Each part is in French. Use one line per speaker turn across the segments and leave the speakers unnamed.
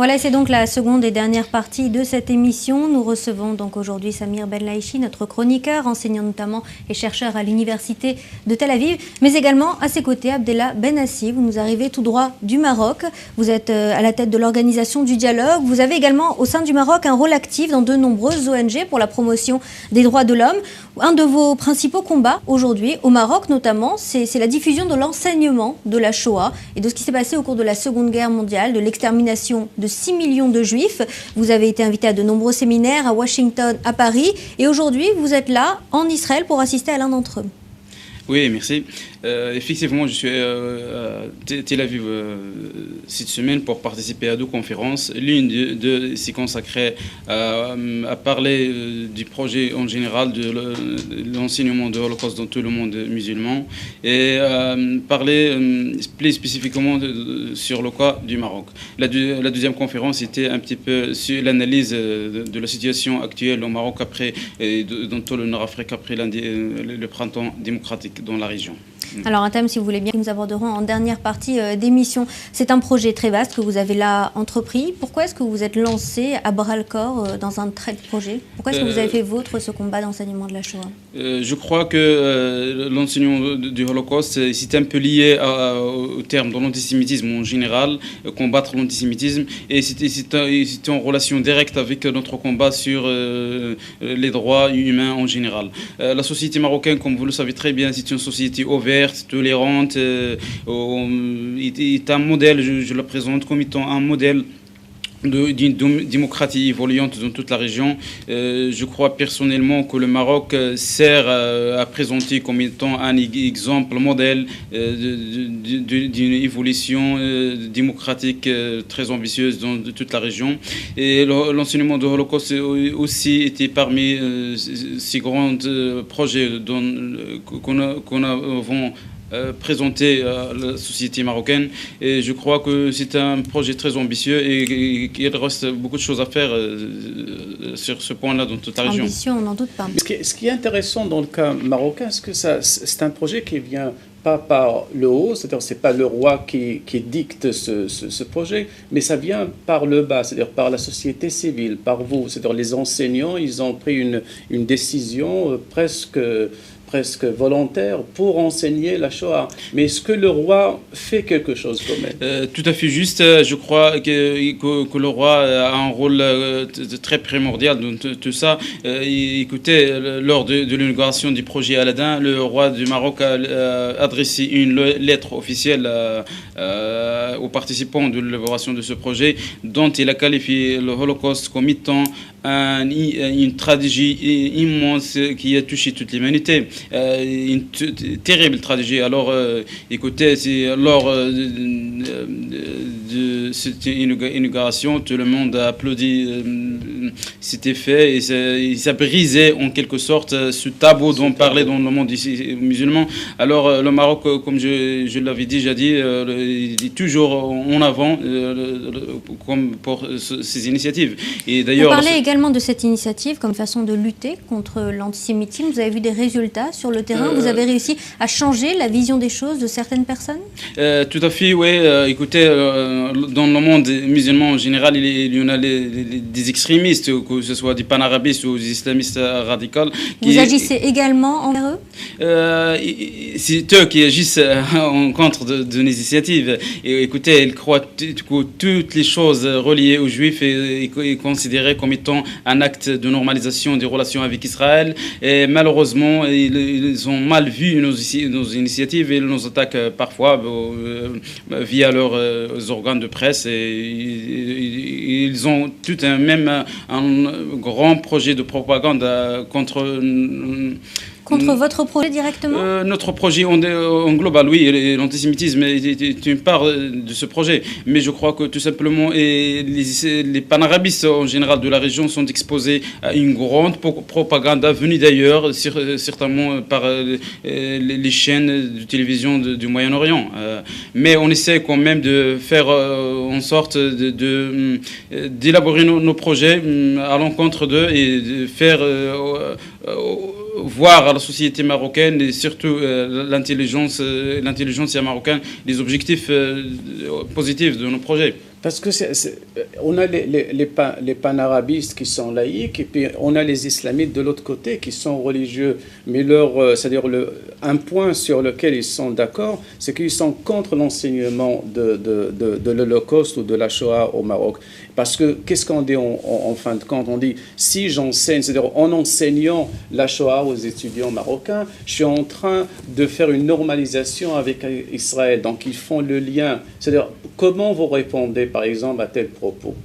Voilà, c'est donc la seconde et dernière partie de cette émission. Nous recevons donc aujourd'hui Samir Benlaïchi, notre chroniqueur, enseignant notamment et chercheur à l'université de Tel Aviv, mais également à ses côtés Abdellah Benassi. Vous nous arrivez tout droit du Maroc. Vous êtes à la tête de l'organisation du dialogue. Vous avez également au sein du Maroc un rôle actif dans de nombreuses ONG pour la promotion des droits de l'homme. Un de vos principaux combats aujourd'hui au Maroc notamment, c'est la diffusion de l'enseignement de la Shoah et de ce qui s'est passé au cours de la Seconde Guerre mondiale, de l'extermination de 6 millions de Juifs. Vous avez été invité à de nombreux séminaires à Washington, à Paris, et aujourd'hui vous êtes là en Israël pour assister à l'un d'entre eux.
Oui, merci. Effectivement, je suis à Tel Aviv cette semaine pour participer à deux conférences. L'une s'est consacrée à parler du projet en général de l'enseignement de l'Holocauste dans tout le monde musulman et parler plus spécifiquement sur le cas du Maroc. La deuxième conférence était un petit peu sur l'analyse de la situation actuelle au Maroc après, dans tout le Nord-Afrique après le printemps démocratique dans la région.
Alors un thème, si vous voulez bien, que nous aborderons en dernière partie d'émission. C'est un projet très vaste que vous avez là entrepris. Pourquoi est-ce que vous êtes lancé à bras-le-corps dans un tel projet? Pourquoi est-ce que vous avez fait vôtre ce combat d'enseignement de la Shoah?
Je crois que l'enseignement du Holocauste, c'est un peu lié au terme de l'antisémitisme en général, combattre l'antisémitisme, et c'était en relation directe avec notre combat sur les droits humains en général. La société marocaine, comme vous le savez très bien, c'est une société ouverte, tolérante, est un modèle, je le présente comme étant un modèle d'une démocratie évoluante dans toute la région. Je crois personnellement que le Maroc sert à présenter comme étant un exemple modèle d'une évolution démocratique très ambitieuse dans toute la région. Et l'enseignement de l'Holocauste aussi était parmi ces grands projets qu'on avons présenté à la société marocaine, et je crois que c'est un projet très ambitieux et qu'il reste beaucoup de choses à faire sur ce point-là dans toute la région.
Ambition, on n'en doute pas.
Ce qui est intéressant dans le cas marocain, c'est un projet qui vient pas par le haut, c'est-à-dire c'est pas le roi qui dicte ce projet, mais ça vient par le bas, c'est-à-dire par la société civile, par vous, c'est-à-dire les enseignants, ils ont pris une décision presque volontaire pour enseigner la Shoah. Mais est-ce que le roi fait quelque chose quand même?
Tout à fait juste. Je crois que le roi a un rôle très primordial dans tout ça. Écoutez, lors de l'inauguration du projet Aladdin, le roi du Maroc a adressé une lettre officielle aux participants de l'élaboration de ce projet, dont il a qualifié le Holocauste comme étant une tragédie immense qui a touché toute l'humanité. Une terrible tragédie. Alors, écoutez, lors de cette inauguration, tout le monde a applaudi cet fait, et ça brisait en quelque sorte ce tabou dont on parlait dans le monde musulman. Alors, le Maroc, comme je l'avais déjà dit, il est toujours en avant comme pour ces initiatives. Et d'ailleurs,
vous parlez également de cette initiative comme façon de lutter contre l'antisémitisme. Vous avez vu des résultats sur le terrain? Vous avez réussi à changer la vision des choses de certaines personnes?
Tout à fait, oui. Écoutez, dans le monde musulman en général, il y en a des extrémistes, que ce soit des panarabistes ou des islamistes radicaux.
Vous agissez également envers eux?
C'est eux qui agissent en contre de l'initiative. Et écoutez, ils croient que toutes les choses reliées aux Juifs est considérées comme étant un acte de normalisation des relations avec Israël. Et malheureusement, ils ont mal vu nos initiatives et nous attaquent parfois via leurs organes de presse. Et ils ont tout un grand projet de propagande
contre votre projet directement?
Notre projet en global, oui, l'antisémitisme est une part de ce projet. Mais je crois que tout simplement, les panarabistes en général de la région sont exposés à une grande propagande venue d'ailleurs, certainement par les chaînes de télévision du Moyen-Orient. Mais on essaie quand même de faire en sorte d'élaborer nos projets à l'encontre d'eux et de faire voir à la société marocaine et surtout l'intelligence marocaine les objectifs positifs de nos projets.
Parce que on a les panarabistes qui sont laïcs et puis on a les islamites de l'autre côté qui sont religieux. Mais c'est-à-dire un point sur lequel ils sont d'accord, c'est qu'ils sont contre l'enseignement de l'Holocauste ou de la Shoah au Maroc. Parce que qu'est-ce qu'on dit en fin de compte? On dit, si j'enseigne, c'est-à-dire en enseignant la Shoah aux étudiants marocains, je suis en train de faire une normalisation avec Israël. Donc ils font le lien. C'est-à-dire, comment vous répondez par exemple à tel propos?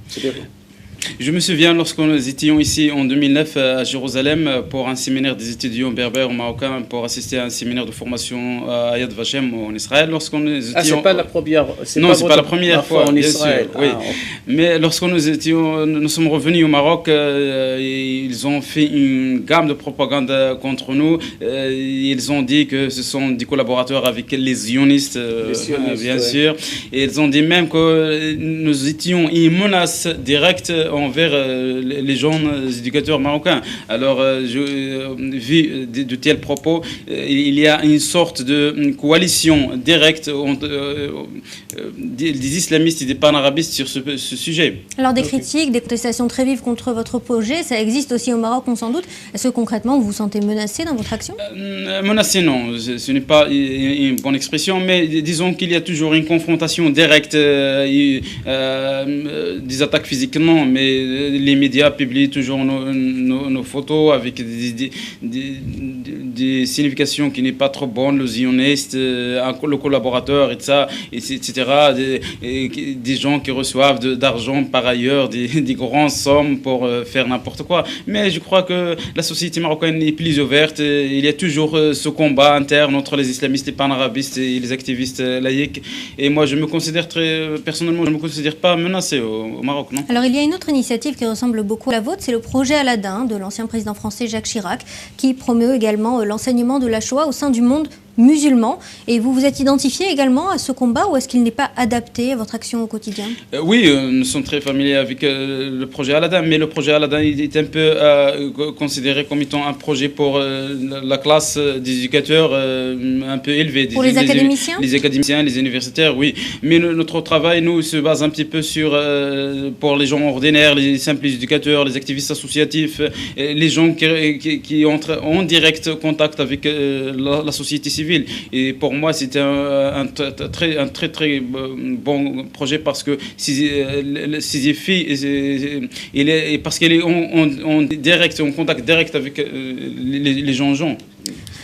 Je me souviens lorsque nous étions ici en 2009 à Jérusalem pour un séminaire des étudiants berbères marocains pour assister à un séminaire de formation à Yad Vashem en Israël.
C'est pas la première.
Non, c'est pas la première fois
en
bien
Israël.
Sûr, oui. Mais lorsque nous sommes revenus au Maroc, ils ont fait une gamme de propagande contre nous. Ils ont dit que ce sont des collaborateurs avec les sionistes, bien sûr. Et ils ont dit même que nous étions une menace directe envers les jeunes éducateurs marocains. Alors, vu de tels propos, il y a une sorte de coalition directe entre des islamistes et des panarabistes sur ce sujet.
Alors, des critiques, des contestations très vives contre votre projet, ça existe aussi au Maroc, on s'en doute. Est-ce que concrètement, vous vous sentez menacé dans votre action?
Menacé, non. Ce n'est pas une bonne expression, mais disons qu'il y a toujours une confrontation directe, des attaques physiques, non, mais les médias publient toujours nos photos avec des significations qui n'est pas trop bonnes, le zioniste, le collaborateur, etc. Des gens qui reçoivent d'argent par ailleurs, des grandes sommes pour faire n'importe quoi. Mais je crois que la société marocaine est plus ouverte. Il y a toujours ce combat interne entre les islamistes, les panarabistes et les activistes laïcs. Et moi, personnellement, je ne me considère pas menacé au Maroc, non.
Alors, il y a une autre initiative qui ressemble beaucoup à la vôtre, c'est le projet Aladdin de l'ancien président français Jacques Chirac, qui promeut également l'enseignement de la Shoah au sein du monde musulman. Et vous vous êtes identifié également à ce combat ou est-ce qu'il n'est pas adapté à votre action au quotidien?
Oui, nous sommes très familiers avec le projet Aladdin, mais le projet Aladdin il est un peu considéré comme étant un projet pour la classe des éducateurs un peu élevée.
Pour les académiciens?
Les académiciens, les universitaires, oui. Mais notre travail, nous, se base un petit peu sur, pour les gens ordinaires, les simples éducateurs, les activistes associatifs, les gens qui entrent en direct contact avec la société civile. Et pour moi, c'était un très bon projet parce que ces filles, parce qu'elle est en contact direct avec les gens.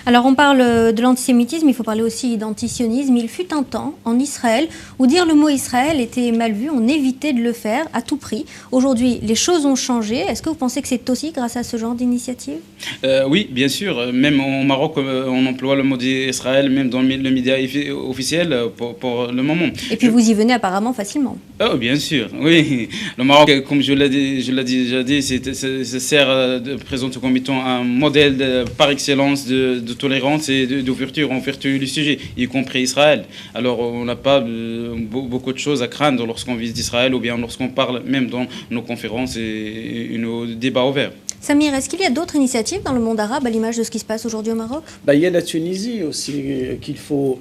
Alors on parle de l'antisémitisme, il faut parler aussi d'antisionisme. Il fut un temps en Israël où dire le mot Israël était mal vu, on évitait de le faire à tout prix. Aujourd'hui, les choses ont changé. Est-ce que vous pensez que c'est aussi grâce à ce genre d'initiative?
Oui, bien sûr. Même au Maroc, on emploie le mot d'Israël, même dans le média officiel pour le moment.
Et puis vous y venez apparemment facilement.
Oh, bien sûr, oui. Le Maroc, comme je l'ai déjà dit, ça sert de présenter comme étant un modèle par excellence de tolérance et d'ouverture envers tous les sujets, y compris Israël. Alors, on n'a pas beaucoup de choses à craindre lorsqu'on visite Israël ou bien lorsqu'on parle même dans nos conférences et nos débats ouverts.
Samir, est-ce qu'il y a d'autres initiatives dans le monde arabe à l'image de ce qui se passe aujourd'hui au Maroc?
Il y a la Tunisie aussi qu'il faut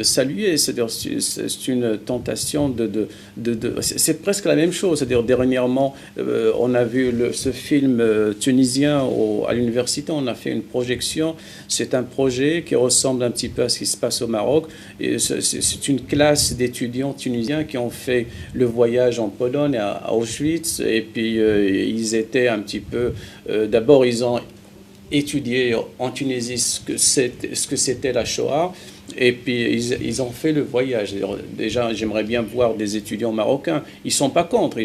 saluer. C'est-à-dire, c'est une tentation c'est presque la même chose. C'est-à-dire, dernièrement, on a vu ce film tunisien à l'université. On a fait une projection. C'est un projet qui ressemble un petit peu à ce qui se passe au Maroc. C'est une classe d'étudiants tunisiens qui ont fait le voyage en Pologne, à Auschwitz. Et puis, ils étaient un petit peu... D'abord, ils ont étudié en Tunisie ce que c'était la Shoah. Et puis, ils ont fait le voyage. Déjà, j'aimerais bien voir des étudiants marocains. Ils ne sont pas contre,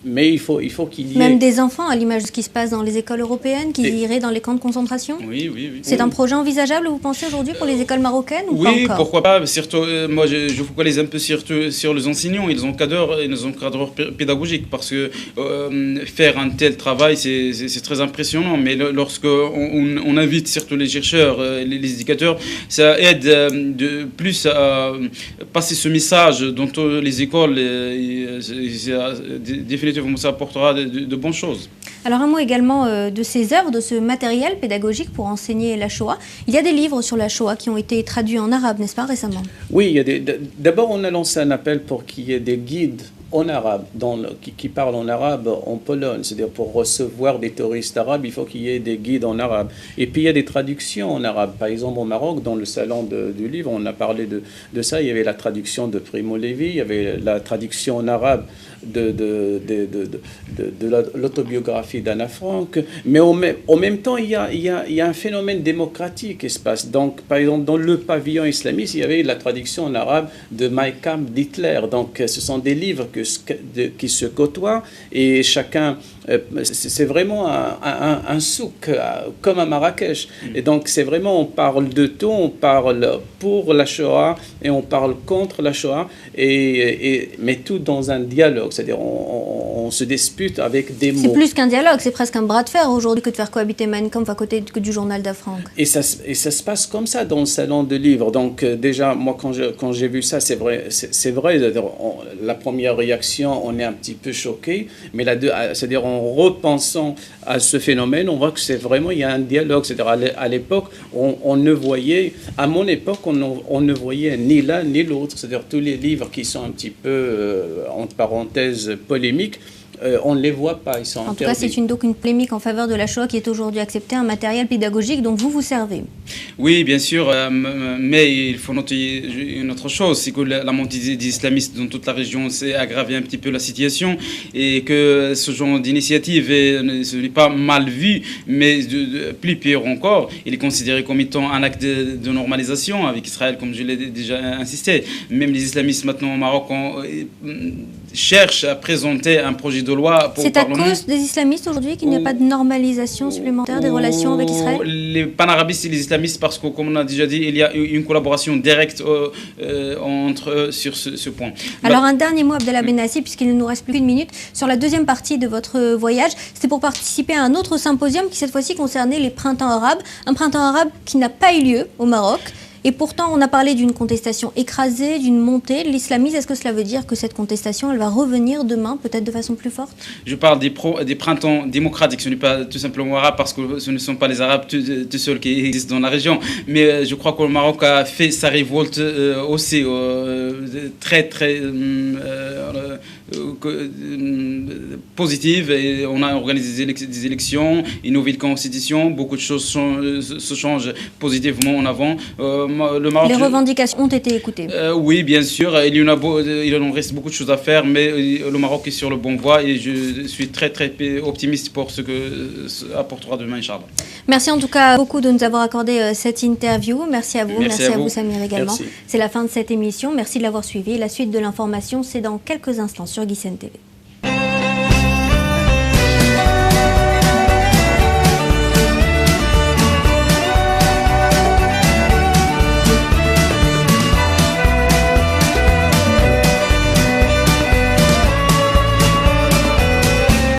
mais il faut qu'il y ait...
Même des enfants, à l'image de ce qui se passe dans les écoles européennes, qui iraient dans les camps de concentration?
Oui.
C'est un projet envisageable, vous pensez, aujourd'hui, pour les écoles marocaines ou pas encore?
Oui, pourquoi pas. Surtout, moi, je focalise un peu surtout sur les enseignants et les encadreurs pédagogiques, parce que faire un tel travail, c'est très impressionnant. Mais lorsqu'on invite surtout les chercheurs, les éducateurs, ça aide de plus à passer ce message dans toutes les écoles. Définitivement, définitivement, ça apportera de bonnes choses.
Alors un mot également de ces œuvres, de ce matériel pédagogique pour enseigner la Shoah. Il y a des livres sur la Shoah qui ont été traduits en arabe, n'est-ce pas, récemment?
Oui, il y a d'abord on a lancé un appel pour qu'il y ait des guides en arabe, qui parlent en arabe en Pologne. C'est-à-dire pour recevoir des touristes arabes, il faut qu'il y ait des guides en arabe. Et puis il y a des traductions en arabe. Par exemple au Maroc, dans le salon du livre, on a parlé de ça. Il y avait la traduction de Primo Levi, il y avait la traduction en arabe de l'autobiographie d'Anna Frank. Mais en même temps, il y a un phénomène démocratique qui se passe. Donc, par exemple, dans le pavillon islamiste, il y avait la traduction en arabe de Mein Kampf d'Hitler. Donc, ce sont des livres qui se côtoient et chacun... c'est vraiment un souk, comme à Marrakech. Et donc, c'est vraiment, on parle de tout, on parle pour la Shoah et on parle contre la Shoah, mais tout dans un dialogue. C'est-à-dire, on se dispute avec des mots.
C'est plus qu'un dialogue, c'est presque un bras de fer aujourd'hui que de faire cohabiter Mein Kampf à côté du journal d'Afranc.
Et ça se passe comme ça dans le salon de livres. Donc, déjà, moi, quand j'ai vu ça, c'est vrai. La première réaction, on est un petit peu choqué, mais c'est-à-dire, en repensant à ce phénomène, on voit que c'est vraiment, il y a un dialogue. C'est-à-dire, à l'époque, on ne voyait, à mon époque, on ne voyait ni l'un ni l'autre. C'est-à-dire, tous les livres qui sont un petit peu, entre parenthèses, polémiques, on ne les voit pas, ils sont
en tout cas, c'est donc une polémique en faveur de la Shoah qui est aujourd'hui acceptée, un matériel pédagogique dont vous vous servez.
Oui, bien sûr, mais il faut noter une autre chose, c'est que la montée des islamistes dans toute la région s'est aggravé un petit peu la situation et que ce genre d'initiative n'est pas mal vu, mais plus pire encore, il est considéré comme étant un acte de normalisation avec Israël, comme je l'ai déjà insisté. Même les islamistes maintenant au Maroc cherchent à présenter un projet de loi pour le Parlement.
C'est à cause des islamistes aujourd'hui qu'il n'y a pas de normalisation supplémentaire des relations avec Israël?
Les panarabistes et les islamistes, parce que comme on a déjà dit, il y a une collaboration directe entre eux sur ce point.
Alors un dernier mot, Abdellah Benassi, puisqu'il ne nous reste plus qu'une minute, sur la deuxième partie de votre voyage. C'était pour participer à un autre symposium qui cette fois-ci concernait les printemps arabes. Un printemps arabe qui n'a pas eu lieu au Maroc. Et pourtant, on a parlé d'une contestation écrasée, d'une montée de l'islamisme. Est-ce que cela veut dire que cette contestation, elle va revenir demain, peut-être de façon plus forte?
Je parle des printemps démocratiques. Ce n'est pas tout simplement arabe, parce que ce ne sont pas les Arabes tout seuls qui existent dans la région. Mais je crois que le Maroc a fait sa révolte aussi très, très positive. Et on a organisé des élections, une nouvelle constitution. Beaucoup de choses se changent positivement en avant. Le Maroc,
les revendications ont été écoutées.
Oui, bien sûr. Il en reste beaucoup de choses à faire, mais le Maroc est sur le bon voie et je suis très, très optimiste pour ce que apportera demain, Inch'Allah.
Merci en tout cas beaucoup de nous avoir accordé cette interview. Merci à vous. Merci à vous, Samir, également. C'est la fin de cette émission. Merci de l'avoir suivi. La suite de l'information, c'est dans quelques instants sur Guisen TV.